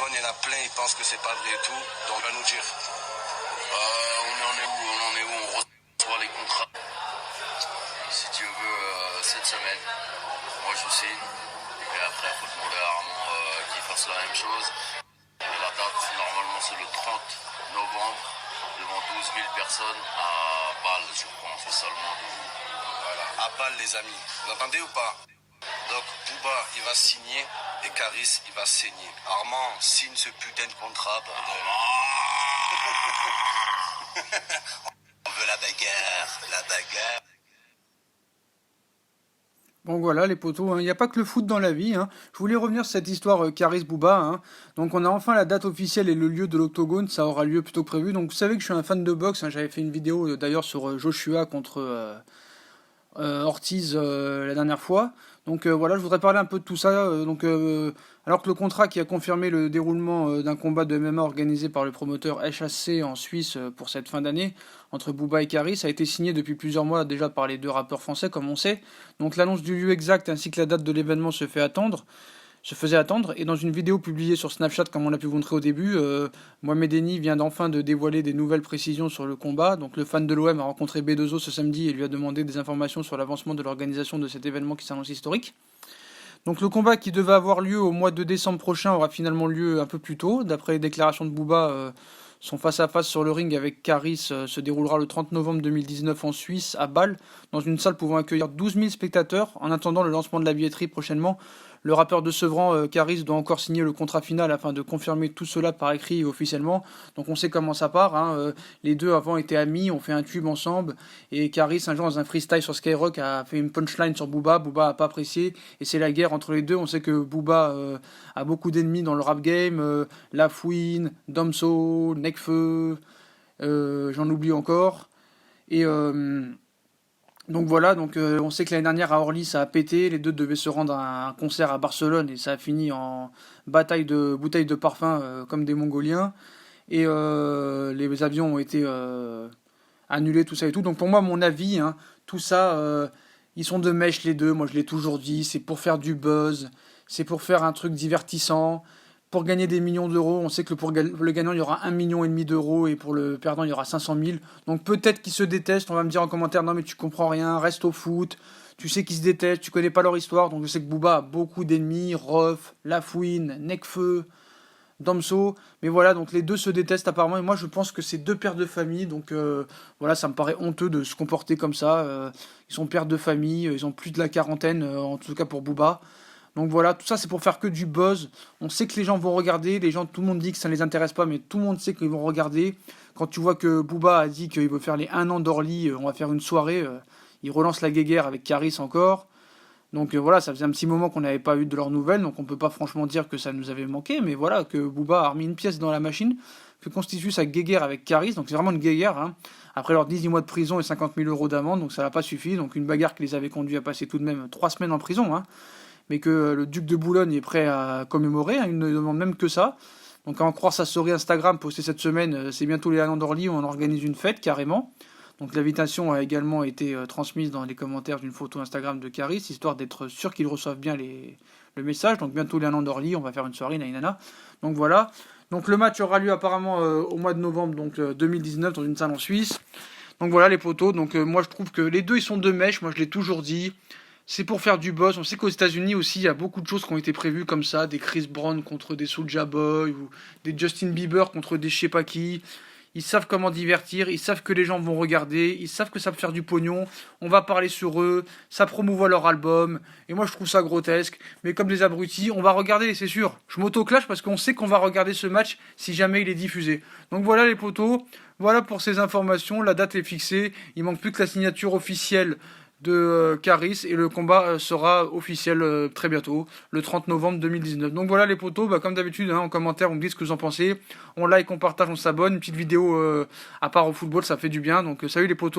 il y en a plein, ils pensent que c'est pas vrai et tout. Donc, on va nous dire. On reçoit les contrats. Si Dieu veut, cette semaine, moi je signe. Et après, il faut demander à Armand qu'il fasse la même chose. Et la date, normalement, c'est le 30 novembre, devant 12 000 personnes à Bâle, je pense, c'est seulement. Voilà, à Bâle, les amis. Vous entendez ou pas? Donc, Booba, il va signer et Caris, il va saigner. Armand, signe ce putain de contrat, bordel. On veut la bagarre, la bagarre. Bon voilà les potos, il n'y a pas que le foot dans la vie. Je voulais revenir sur cette histoire Caris Booba. Donc on a enfin la date officielle et le lieu de l'octogone, ça aura lieu plus tôt que prévu. Donc vous savez que je suis un fan de boxe, j'avais fait une vidéo d'ailleurs sur Joshua contre Ortiz la dernière fois. Donc voilà, je voudrais parler un peu de tout ça. Alors que le contrat qui a confirmé le déroulement d'un combat de MMA organisé par le promoteur HAC en Suisse pour cette fin d'année entre Booba et Caris a été signé depuis plusieurs mois déjà par les deux rappeurs français comme on sait. Donc l'annonce du lieu exact ainsi que la date de l'événement se faisait attendre, et dans une vidéo publiée sur Snapchat comme on l'a pu vous montrer au début, Mohamed Eni vient d'enfin de dévoiler des nouvelles précisions sur le combat. Donc le fan de l'OM a rencontré B2O ce samedi et lui a demandé des informations sur l'avancement de l'organisation de cet événement qui s'annonce historique. Donc le combat qui devait avoir lieu au mois de décembre prochain aura finalement lieu un peu plus tôt. D'après les déclarations de Booba, son face-à-face sur le ring avec Caris se déroulera le 30 novembre 2019 en Suisse, à Bâle, dans une salle pouvant accueillir 12 000 spectateurs. En attendant le lancement de la billetterie prochainement, le rappeur de Sevran, Caris, doit encore signer le contrat final afin de confirmer tout cela par écrit et officiellement. Donc on sait comment ça part. Les deux avant étaient amis, ont fait un tube ensemble. Et Caris, un jour dans un freestyle sur Skyrock, a fait une punchline sur Booba. Booba n'a pas apprécié. Et c'est la guerre entre les deux. On sait que Booba a beaucoup d'ennemis dans le rap game. Lafouine, Damso, Nekfeu, j'en oublie encore. Et donc voilà, on sait que l'année dernière à Orly ça a pété, les deux devaient se rendre à un concert à Barcelone et ça a fini en bataille de bouteilles de parfum comme des Mongoliens. Et les avions ont été annulés, tout ça et tout. Donc pour moi, mon avis, tout ça, ils sont de mèche les deux, moi je l'ai toujours dit, c'est pour faire du buzz, c'est pour faire un truc divertissant. Pour gagner des millions d'euros, on sait que pour le gagnant, il y aura 1,5 million d'euros et pour le perdant, il y aura 500 000. Donc peut-être qu'ils se détestent, on va me dire en commentaire, non mais tu comprends rien, reste au foot, tu sais qu'ils se détestent, tu connais pas leur histoire. Donc je sais que Booba a beaucoup d'ennemis, Rof, Lafouine, Nekfeu, Damso. Mais voilà, donc les deux se détestent apparemment et moi je pense que c'est deux pères de famille. Donc voilà, ça me paraît honteux de se comporter comme ça. Ils sont pères de famille, ils ont plus de la quarantaine, en tout cas pour Booba. Donc voilà, tout ça c'est pour faire que du buzz. On sait que les gens vont regarder, tout le monde dit que ça ne les intéresse pas, mais tout le monde sait qu'ils vont regarder. Quand tu vois que Booba a dit qu'il veut faire les 1 an d'Orly, on va faire une soirée, il relance la guéguerre avec Caris encore. Donc voilà, ça faisait un petit moment qu'on n'avait pas eu de leurs nouvelles, donc on peut pas franchement dire que ça nous avait manqué, mais voilà, que Booba a remis une pièce dans la machine, que constitue sa guéguerre avec Caris, donc c'est vraiment une guéguerre. Après leurs 18 mois de prison et 50 000 euros d'amende, donc ça n'a pas suffi, donc une bagarre qui les avait conduits à passer tout de même 3 semaines en prison, mais que le duc de Boulogne est prêt à commémorer, il ne demande même que ça. Donc à en croire sa story Instagram postée cette semaine, c'est bientôt les 1 an d'Orly, où on organise une fête carrément. Donc l'invitation a également été transmise dans les commentaires d'une photo Instagram de Caris, histoire d'être sûr qu'ils reçoivent bien le message. Donc bientôt les 1 an d'Orly, on va faire une soirée, naïnana. Donc voilà. Donc le match aura lieu apparemment au mois de novembre 2019 dans une salle en Suisse. Donc voilà les potos. Donc moi je trouve que les deux ils sont de mèche, moi je l'ai toujours dit. C'est pour faire du buzz. On sait qu'aux États-Unis aussi, il y a beaucoup de choses qui ont été prévues comme ça, des Chris Brown contre des Soulja Boy ou des Justin Bieber contre des je sais pas qui. Ils savent comment divertir, ils savent que les gens vont regarder, ils savent que ça peut faire du pognon, on va parler sur eux, ça promouvoit leur album, et moi je trouve ça grotesque, mais comme des abrutis, on va regarder, c'est sûr. Je m'auto-clash parce qu'on sait qu'on va regarder ce match si jamais il est diffusé. Donc voilà les potos, voilà pour ces informations, la date est fixée, il manque plus que la signature officielle de Caris et le combat sera officiel très bientôt, le 30 novembre 2019. Donc voilà les potos, comme d'habitude, en commentaire, on me dit ce que vous en pensez. On like, on partage, on s'abonne. Une petite vidéo à part au football, ça fait du bien. Donc salut les potos.